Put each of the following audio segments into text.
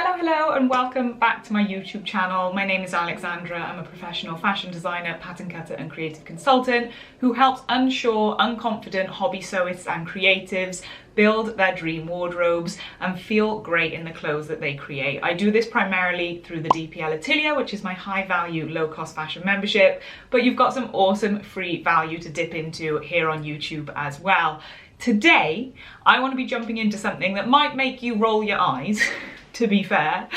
Hello and welcome back to my YouTube channel. My name is Alexandra. I'm a professional fashion designer, pattern cutter and creative consultant who helps unsure, unconfident hobby sewists and creatives build their dream wardrobes and feel great in the clothes that they create. I do this primarily through the DPL Atelier, which is my high value, low cost fashion membership, but you've got some awesome free value to dip into here on YouTube as well. Today, I want to be jumping into something that might make you roll your eyes, to be fair.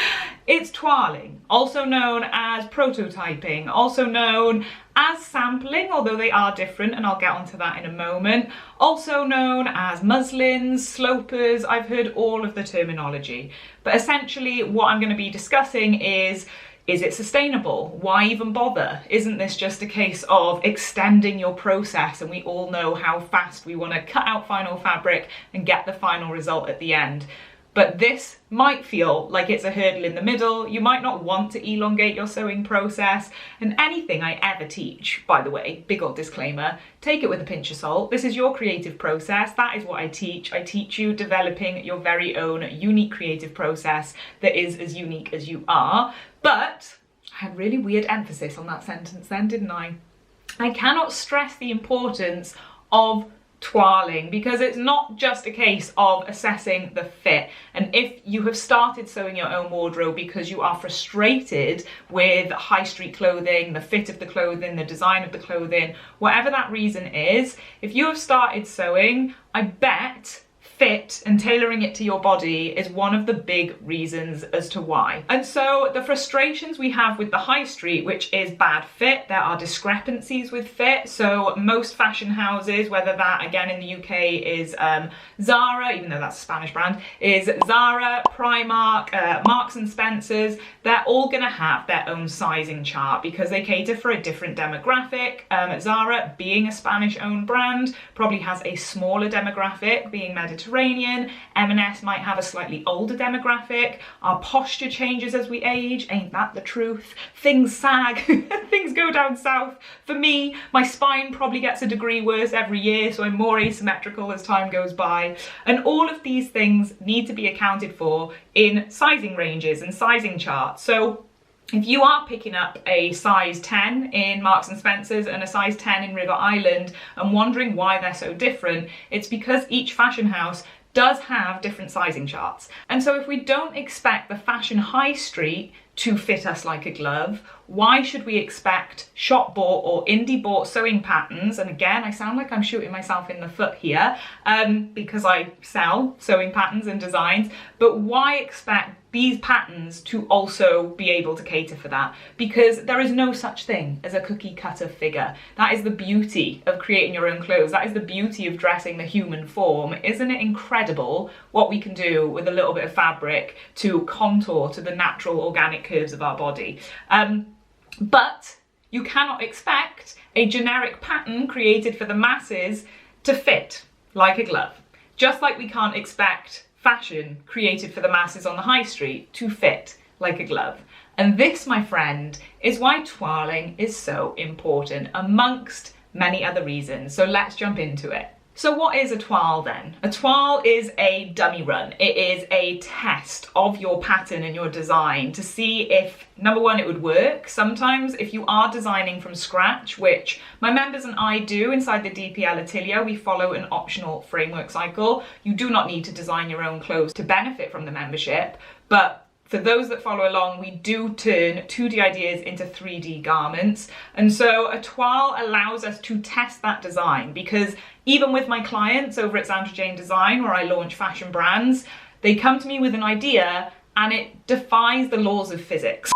It's twirling, also known as prototyping, also known as sampling, although they are different, and I'll get onto that in a moment. Also known as muslins, slopers. I've heard all of the terminology. But essentially what I'm going to be discussing is it sustainable? Why even bother? Isn't this just a case of extending your process? And we all know how fast we want to cut out final fabric and get the final result at the end. But this might feel like it's a hurdle in the middle. You might not want to elongate your sewing process. And anything I ever teach, by the way, big old disclaimer, take it with a pinch of salt. This is your creative process. That is what I teach. I teach you developing your very own unique creative process that is as unique as you are. But I had really weird emphasis on that sentence then, didn't I? I cannot stress the importance of twirling, because it's not just a case of assessing the fit. And if you have started sewing your own wardrobe because you are frustrated with high street clothing, the fit of the clothing, the design of the clothing, whatever that reason is, if you have started sewing, I bet fit and tailoring it to your body is one of the big reasons as to why. And so the frustrations we have with the high street, which is bad fit, there are discrepancies with fit. So most fashion houses, whether that again in the UK is Zara, even though that's a Spanish brand, is Zara, Primark, Marks and Spencer's, they're all gonna have their own sizing chart because they cater for a different demographic. Zara, being a Spanish owned brand, probably has a smaller demographic, being Mediterranean. M&S might have a slightly older demographic. Our posture changes as we age, ain't that the truth? Things sag, things go down south. For me, my spine probably gets a degree worse every year, so I'm more asymmetrical as time goes by. And all of these things need to be accounted for in sizing ranges and sizing charts. So if you are picking up a size 10 in Marks and Spencer's and a size 10 in River Island and wondering why they're so different, it's because each fashion house does have different sizing charts. And so if we don't expect the fashion high street to fit us like a glove, why should we expect shop bought or indie bought sewing patterns? And again, I sound like I'm shooting myself in the foot here because I sell sewing patterns and designs, but why expect these patterns to also be able to cater for that? Because there is no such thing as a cookie cutter figure. That is the beauty of creating your own clothes. That is the beauty of dressing the human form. Isn't it incredible what we can do with a little bit of fabric to contour to the natural organic curves of our body? But you cannot expect a generic pattern created for the masses to fit like a glove. Just like we can't expect fashion created for the masses on the high street to fit like a glove. And this, my friend, is why twirling is so important, amongst many other reasons. So let's jump into it. So what is a twirl then? A twirl is a dummy run. It is a test of your pattern and your design to see if, number one, it would work. Sometimes if you are designing from scratch, which my members and I do inside the DPL Atelier, we follow an optional framework cycle. You do not need to design your own clothes to benefit from the membership, but for those that follow along, we do turn 2D ideas into 3D garments. And so a twirl allows us to test that design, because even with my clients over at Sandra Jane Design, where I launch fashion brands, they come to me with an idea and it defies the laws of physics.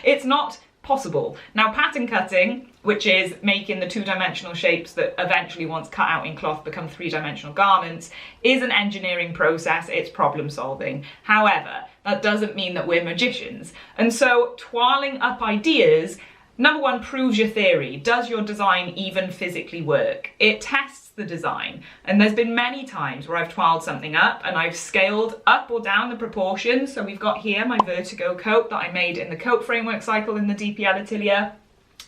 It's not possible. Now, pattern cutting, which is making the two-dimensional shapes that eventually, once cut out in cloth, become three-dimensional garments, is an engineering process. It's problem solving. However, that doesn't mean that we're magicians. And so twirling up ideas, number one, proves your theory. Does your design even physically work? It tests the design. And there's been many times where I've twirled something up and I've scaled up or down the proportions. So we've got here my vertigo coat that I made in the coat framework cycle in the DPL Atelier.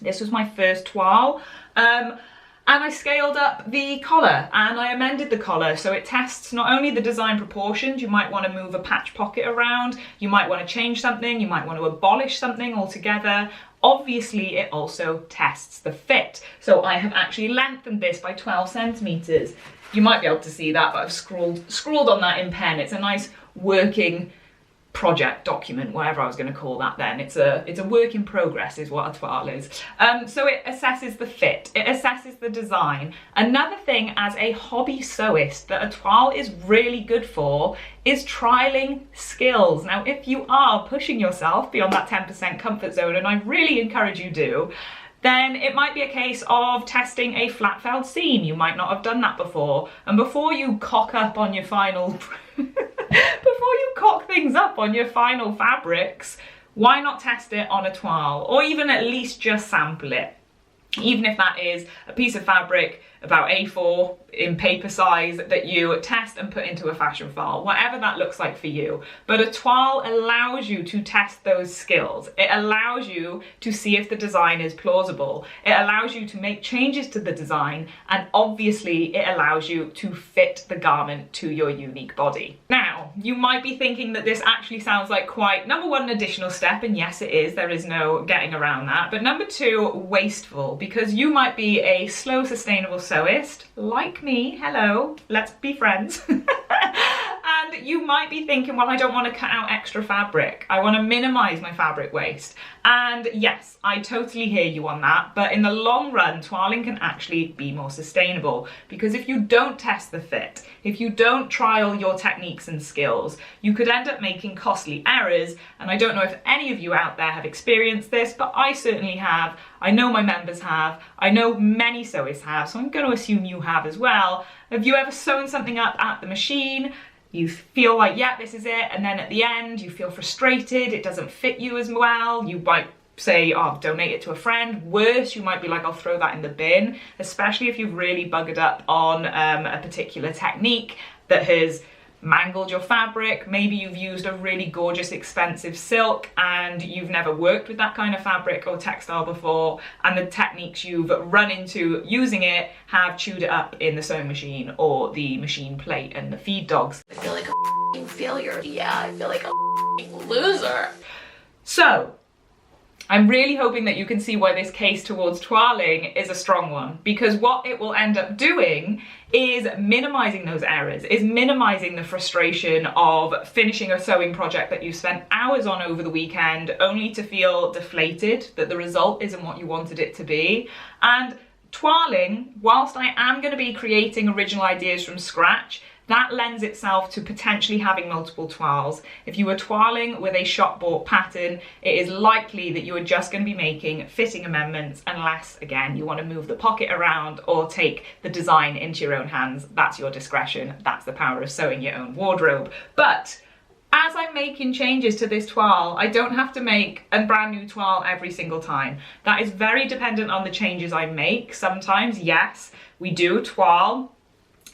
This was my first twirl. And I scaled up the collar and I amended the collar so it tests not only the design proportions, you might want to move a patch pocket around, you might want to change something, you might want to abolish something altogether. Obviously, it also tests the fit. So I have actually lengthened this by 12 centimeters. You might be able to see that, but I've scrawled on that in pen. It's a nice working project document, whatever I was going to call that then. It's a work in progress is what a twirl is. So it assesses the fit, it assesses the design. Another thing as a hobby sewist that a twirl is really good for is trialing skills. Now, if you are pushing yourself beyond that 10% comfort zone, and I really encourage you do, then it might be a case of testing a flat felled seam. You might not have done that before. And before you cock up on your final, before you cock things up on your final fabrics, why not test it on a twirl? Or even at least just sample it. Even if that is a piece of fabric about A4 in paper size that you test and put into a fashion file, whatever that looks like for you. But a twirl allows you to test those skills. It allows you to see if the design is plausible. It allows you to make changes to the design, and obviously it allows you to fit the garment to your unique body. Now, you might be thinking that this actually sounds like quite, number one, an additional step, and yes it is, there is no getting around that, but number two, wasteful, because you might be a slow, sustainable sewist, like me, hello, let's be friends. And you might be thinking, well, I don't want to cut out extra fabric. I want to minimize my fabric waste. And yes, I totally hear you on that. But in the long run, twirling can actually be more sustainable, because if you don't test the fit, if you don't trial your techniques and skills, you could end up making costly errors. And I don't know if any of you out there have experienced this, but I certainly have. I know my members have. I know many sewists have, so I'm going to assume you have as well. Have you ever sewn something up at the machine? You feel like, yeah, this is it, and then at the end you feel frustrated, it doesn't fit you as well. You might say, oh, donate it to a friend. Worse, you might be like, I'll throw that in the bin, especially if you've really buggered up on a particular technique that has mangled your fabric. Maybe you've used a really gorgeous expensive silk and you've never worked with that kind of fabric or textile before, and the techniques you've run into using it have chewed it up in the sewing machine or the machine plate and the feed dogs. I feel like a failure. Yeah, I feel like a loser. So I'm really hoping that you can see why this case towards twirling is a strong one, because what it will end up doing is minimizing those errors, is minimizing the frustration of finishing a sewing project that you spent hours on over the weekend only to feel deflated that the result isn't what you wanted it to be. And twirling, whilst I am going to be creating original ideas from scratch, that lends itself to potentially having multiple twirls. If you were twirling with a shop bought pattern, it is likely that you are just going to be making fitting amendments, unless, again, you want to move the pocket around or take the design into your own hands. That's your discretion. That's the power of sewing your own wardrobe. But as I'm making changes to this twirl, I don't have to make a brand new twirl every single time. That is very dependent on the changes I make. Sometimes, yes, we do twirl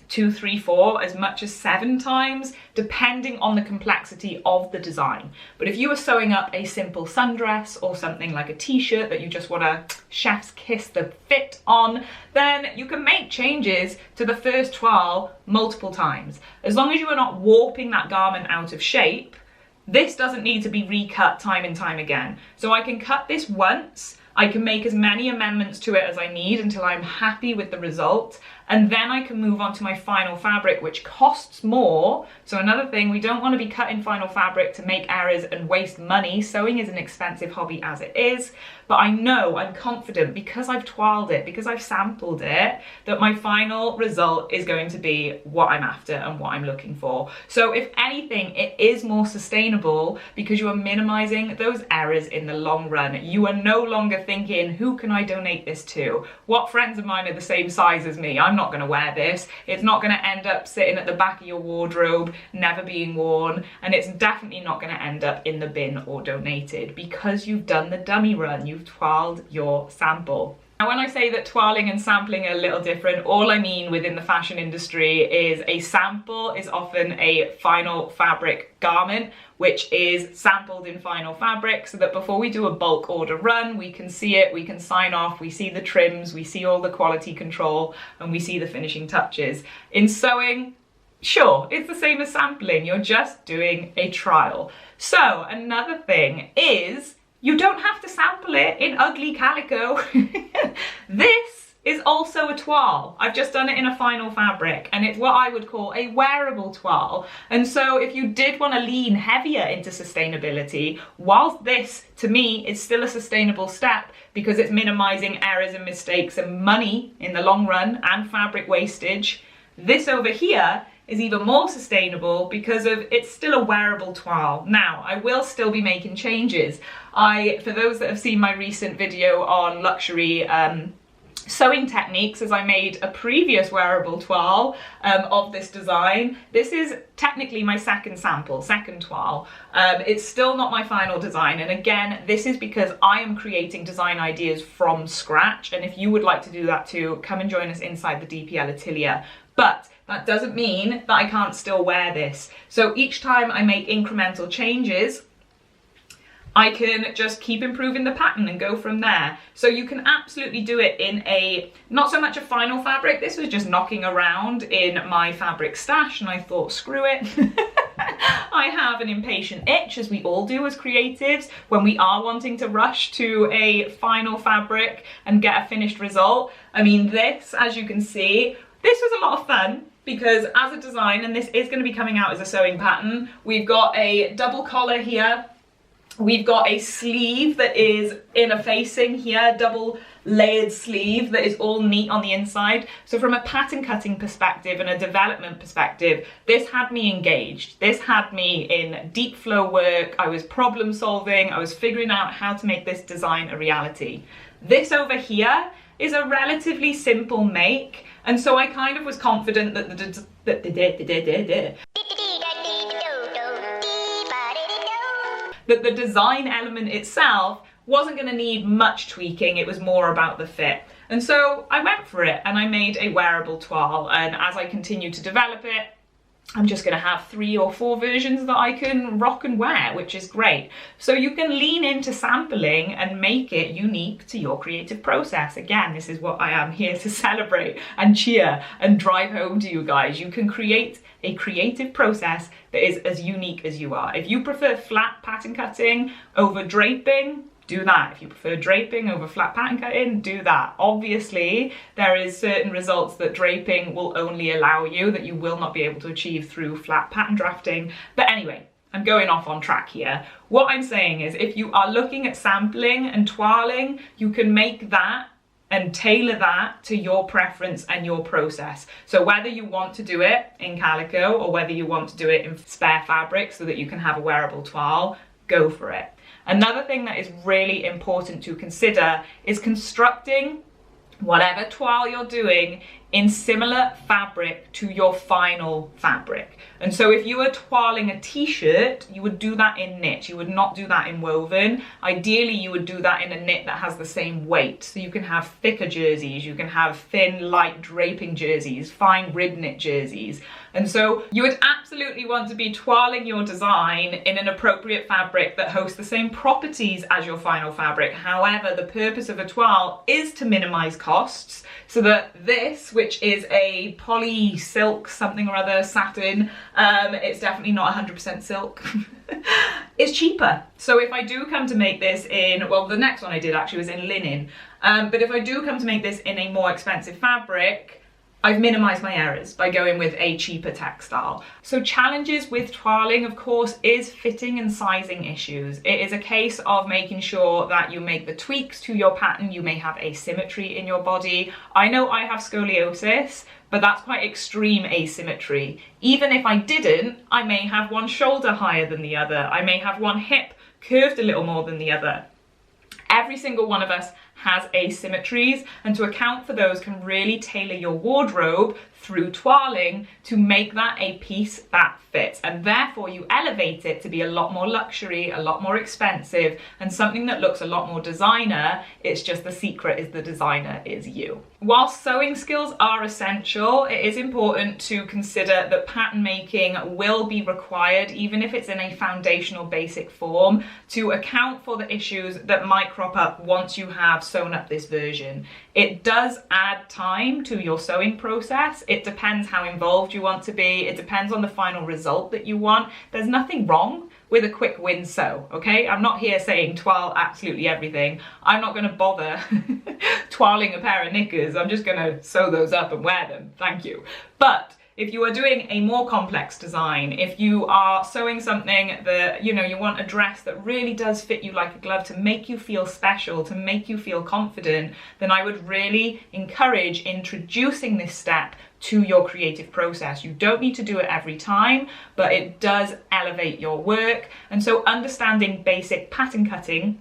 2, 3, 4, as much as 7 times, depending on the complexity of the design. But if you are sewing up a simple sundress or something like a t-shirt that you just want to chef's kiss the fit on, then you can make changes to the first twirl multiple times. As long as you are not warping that garment out of shape, this doesn't need to be recut time and time again. So I can cut this once, I can make as many amendments to it as I need until I'm happy with the result, and then I can move on to my final fabric, which costs more. So another thing, we don't want to be cutting final fabric to make errors and waste money. Sewing is an expensive hobby as it is, but I know, I'm confident, because I've twirled it, because I've sampled it, that my final result is going to be what I'm after and what I'm looking for. So if anything, it is more sustainable because you are minimizing those errors in the long run. You are no longer thinking, who can I donate this to? What friends of mine are the same size as me? I'm not going to wear this. It's not going to end up sitting at the back of your wardrobe, never being worn, and it's definitely not going to end up in the bin or donated, because you've done the dummy run, you've twirled your sample. Now, when I say that twirling and sampling are a little different, all I mean within the fashion industry is a sample is often a final fabric garment, which is sampled in final fabric so that before we do a bulk order run, we can see it, we can sign off, we see the trims, we see all the quality control, and we see the finishing touches. In sewing, sure, it's the same as sampling, you're just doing a trial. So another thing is, you don't have to sample it in ugly calico. This is also a toile. I've just done it in a final fabric, and it's what I would call a wearable toile. And so if you did want to lean heavier into sustainability, whilst this to me is still a sustainable step because it's minimizing errors and mistakes and money in the long run and fabric wastage, this over here is even more sustainable because of it's still a wearable toile. Now, I will still be making changes. For those that have seen my recent video on luxury sewing techniques, as I made a previous wearable toile of this design. This is technically my second toile. It's still not my final design, and again, this is because I am creating design ideas from scratch, and if you would like to do that too, come and join us inside the DPL Atelier. But that doesn't mean that I can't still wear this. So each time I make incremental changes, I can just keep improving the pattern and go from there. So you can absolutely do it in a, not so much a final fabric, this was just knocking around in my fabric stash and I thought, screw it. I have an impatient itch, as we all do as creatives, when we are wanting to rush to a final fabric and get a finished result. I mean, this, as you can see, this was a lot of fun because as a design, and this is going to be coming out as a sewing pattern, we've got a double collar here. We've got a sleeve that is inner facing here, double layered sleeve that is all neat on the inside. So from a pattern cutting perspective and a development perspective, this had me engaged. This had me in deep flow work. I was problem solving. I was figuring out how to make this design a reality. This over here is a relatively simple make. And so I kind of was confident that the design element itself wasn't going to need much tweaking, it was more about the fit. And so I went for it and I made a wearable toile, and as I continue to develop it, I'm just going to have 3 or 4 versions that I can rock and wear, which is great. So you can lean into sampling and make it unique to your creative process. Again, this is what I am here to celebrate and cheer and drive home to you guys. You can create a creative process that is as unique as you are. If you prefer flat pattern cutting over draping, do that. If you prefer draping over flat pattern cutting, do that. Obviously, there is certain results that draping will only allow you that you will not be able to achieve through flat pattern drafting. But anyway, I'm going off on track here. What I'm saying is if you are looking at sampling and twirling, you can make that and tailor that to your preference and your process. So whether you want to do it in calico or whether you want to do it in spare fabric so that you can have a wearable toile, go for it. Another thing that is really important to consider is constructing whatever toile you're doing in similar fabric to your final fabric. And so if you were toiling a t-shirt, you would do that in knit. You would not do that in woven. Ideally, you would do that in a knit that has the same weight. So you can have thicker jerseys, you can have thin, light draping jerseys, fine rib knit jerseys. And so you would absolutely want to be toiling your design in an appropriate fabric that hosts the same properties as your final fabric. However, the purpose of a toile is to minimize costs so that this, which is a poly silk something or other satin, it's definitely not 100% silk, it's cheaper. So if I do come to make this in, well, the next one I did actually was in linen, but if I do come to make this in a more expensive fabric, I've minimized my errors by going with a cheaper textile. So challenges with toiling, of course, is fitting and sizing issues. It is a case of making sure that you make the tweaks to your pattern. You may have asymmetry in your body. I know I have scoliosis, but that's quite extreme asymmetry. Even if I didn't, I may have one shoulder higher than the other. I may have one hip curved a little more than the other. Every single one of us has asymmetries, and to account for those can really tailor your wardrobe through twirling to make that a piece that fits, and therefore you elevate it to be a lot more luxury, a lot more expensive, and something that looks a lot more designer. It's just the secret is the designer is you. While sewing skills are essential, it is important to consider that pattern making will be required, even if it's in a foundational basic form, to account for the issues that might crop up once you have sewn up this version. It does add time to your sewing process. It depends how involved you want to be. It depends on the final result that you want. There's nothing wrong with a quick win sew, okay? I'm not here saying twirl absolutely everything. I'm not gonna bother twirling a pair of knickers. I'm just gonna sew those up and wear them, thank you. But if you are doing a more complex design, if you are sewing something that, you want a dress that really does fit you like a glove to make you feel special, to make you feel confident, then I would really encourage introducing this step to your creative process. You don't need to do it every time, but it does elevate your work. And so understanding basic pattern cutting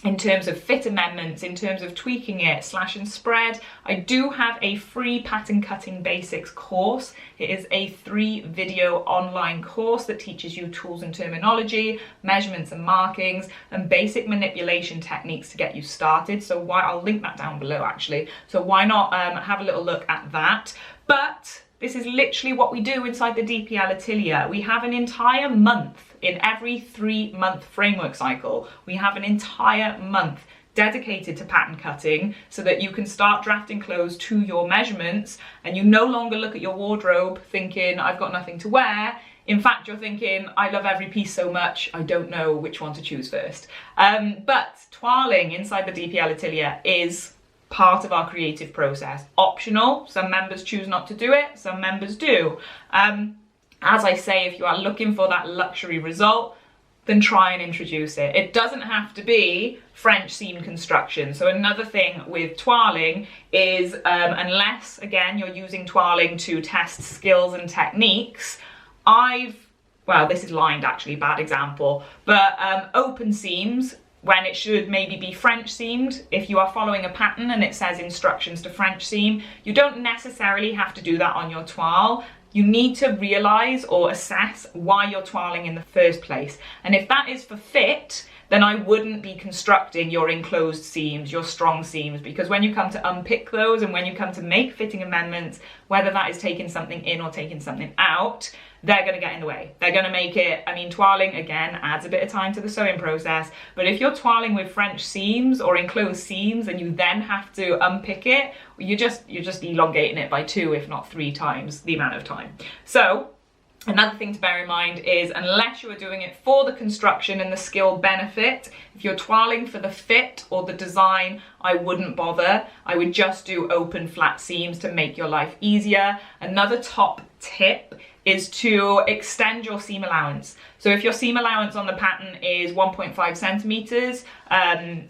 in terms of fit amendments, in terms of tweaking it, slash and spread. I do have a free pattern cutting basics course. It is a 3-video online course that teaches you tools and terminology, measurements and markings, and basic manipulation techniques to get you started. So I'll link that down below actually. So why not have a little look at that? But this is literally what we do inside the DPL Atelier. We have an entire month in every 3-month framework cycle. We have an entire month dedicated to pattern cutting so that you can start drafting clothes to your measurements, and you no longer look at your wardrobe thinking, I've got nothing to wear. In fact, you're thinking, I love every piece so much, I don't know which one to choose first. But twirling inside the DPL Atelier is part of our creative process. Optional, some members choose not to do it, some members do. As I say, if you are looking for that luxury result, then try and introduce it. It doesn't have to be French seam construction. So another thing with twirling is, unless, again, you're using twirling to test skills and techniques, well, this is lined actually, bad example, but open seams, when it should maybe be French seamed, if you are following a pattern and it says instructions to French seam, you don't necessarily have to do that on your twirl. You need to realise or assess why you're twirling in the first place. And if that is for fit, then I wouldn't be constructing your enclosed seams, your strong seams, because when you come to unpick those and when you come to make fitting amendments, whether that is taking something in or taking something out, they're going to get in the way. They're going to make it, twirling again adds a bit of time to the sewing process, but if you're twirling with French seams or enclosed seams and you then have to unpick it, you're just elongating it by 2, if not 3 times the amount of time. So another thing to bear in mind is, unless you are doing it for the construction and the skill benefit, if you're twirling for the fit or the design, I wouldn't bother. I would just do open flat seams to make your life easier. Another top tip is to extend your seam allowance. So if your seam allowance on the pattern is 1.5 centimeters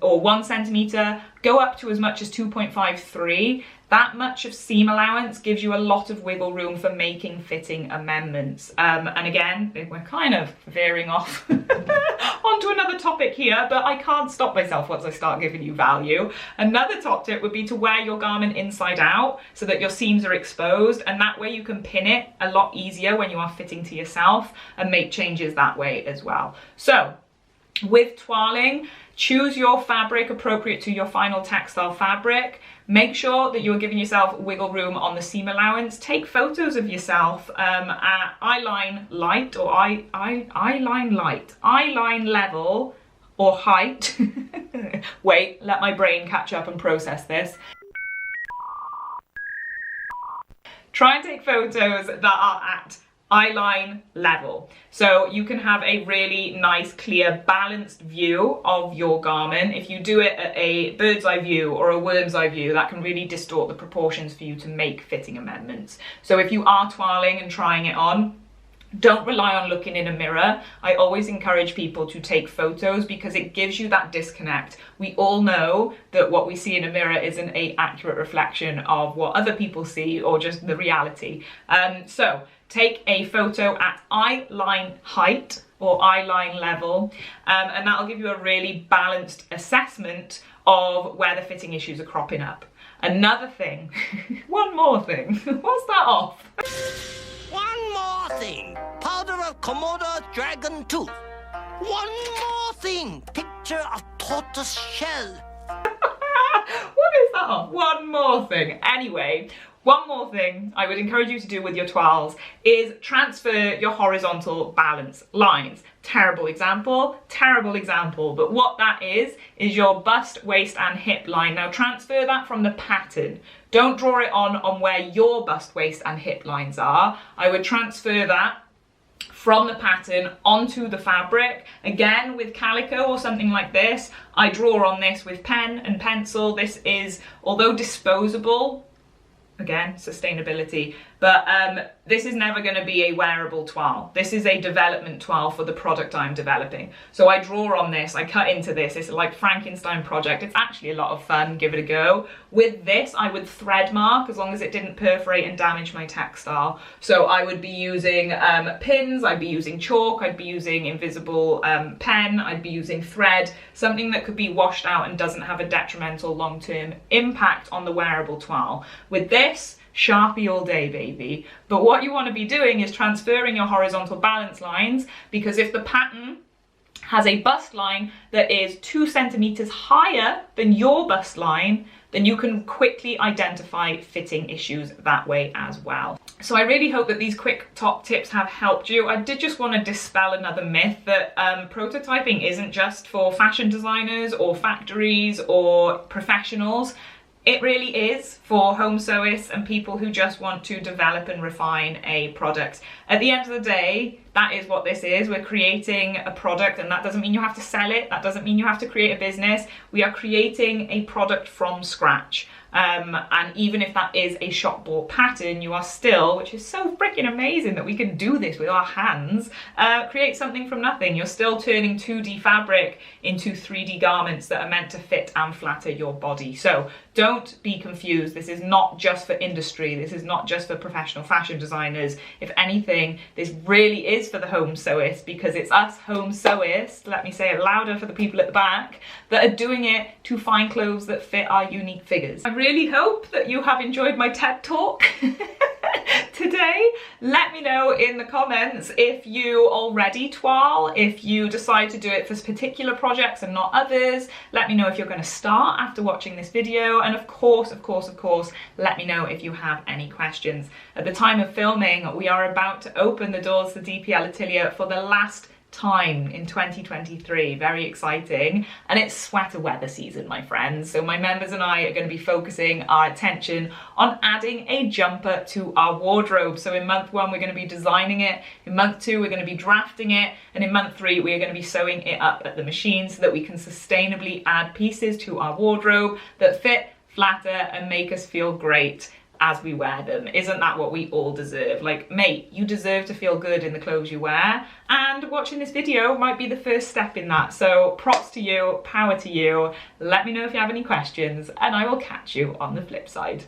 or 1 centimeter, go up to as much as 2.53. That much of seam allowance gives you a lot of wiggle room for making fitting amendments. And again, we're kind of veering off onto another topic here, but I can't stop myself once I start giving you value. Another top tip would be to wear your garment inside out so that your seams are exposed, and that way you can pin it a lot easier when you are fitting to yourself and make changes that way as well. So with twirling, choose your fabric appropriate to your final textile fabric. Make sure that you're giving yourself wiggle room on the seam allowance. Take photos of yourself at eyeline light or eyeline level or height. Wait, let my brain catch up and process this. Try and take photos that are at eyeline level, so you can have a really nice, clear, balanced view of your garment. If you do it at a bird's eye view or a worm's eye view, that can really distort the proportions for you to make fitting amendments. So if you are twirling and trying it on, don't rely on looking in a mirror. I always encourage people to take photos because it gives you that disconnect. We all know that what we see in a mirror isn't an accurate reflection of what other people see or just the reality. So take a photo at eyeline height or eyeline level, and that'll give you a really balanced assessment of where the fitting issues are cropping up. Another thing, one more thing, what's that off? One more thing, powder of Komodo dragon tooth. One more thing, picture of tortoise shell. What is that off? One more thing. Anyway, one more thing I would encourage you to do with your twirls is transfer your horizontal balance lines. Terrible example, but what that is your bust, waist and hip line. Now transfer that from the pattern. Don't draw it on where your bust, waist and hip lines are. I would transfer that from the pattern onto the fabric. Again, with calico or something like this, I draw on this with pen and pencil. This is, although disposable, again, sustainability, but this is never going to be a wearable twirl. This is a development twirl for the product I'm developing. So I draw on this, I cut into this, it's like Frankenstein project. It's actually a lot of fun, give it a go. With this, I would thread mark as long as it didn't perforate and damage my textile. So I would be using pins, I'd be using chalk, I'd be using invisible pen, I'd be using thread, something that could be washed out and doesn't have a detrimental long-term impact on the wearable twirl. With this, Sharpie all day, baby. But what you want to be doing is transferring your horizontal balance lines, because if the pattern has a bust line that is 2 centimeters higher than your bust line, then you can quickly identify fitting issues that way as well. So I really hope that these quick top tips have helped you. I did just want to dispel another myth that prototyping isn't just for fashion designers or factories or professionals. It really is for home sewists and people who just want to develop and refine a product. At the end of the day, that is what this is. We're creating a product, and that doesn't mean you have to sell it. That doesn't mean you have to create a business. We are creating a product from scratch. And even if that is a shop bought pattern, you are still, which is so freaking amazing that we can do this with our hands, create something from nothing. You're still turning 2D fabric into 3D garments that are meant to fit and flatter your body. So don't be confused. This is not just for industry. This is not just for professional fashion designers. If anything, this really is for the home sewist, because it's us home sewists, let me say it louder for the people at the back, that are doing it to find clothes that fit our unique figures. I really hope that you have enjoyed my TED talk today. Let me know in the comments if you already twirl, if you decide to do it for particular projects and not others. Let me know if you're going to start after watching this video, and of course, let me know if you have any questions. At the time of filming, we are about to open the doors to DPL Atelier for the last time in 2023. Very exciting, and it's sweater weather season, my friends, so my members and I are going to be focusing our attention on adding a jumper to our wardrobe. So in month 1 we're going to be designing it, in month 2 we're going to be drafting it, and in month 3 we are going to be sewing it up at the machine so that we can sustainably add pieces to our wardrobe that fit, flatter and make us feel great as we wear them. Isn't that what we all deserve? Like, mate, you deserve to feel good in the clothes you wear, and watching this video might be the first step in that. So props to you, power to you. Let me know if you have any questions, and I will catch you on the flip side.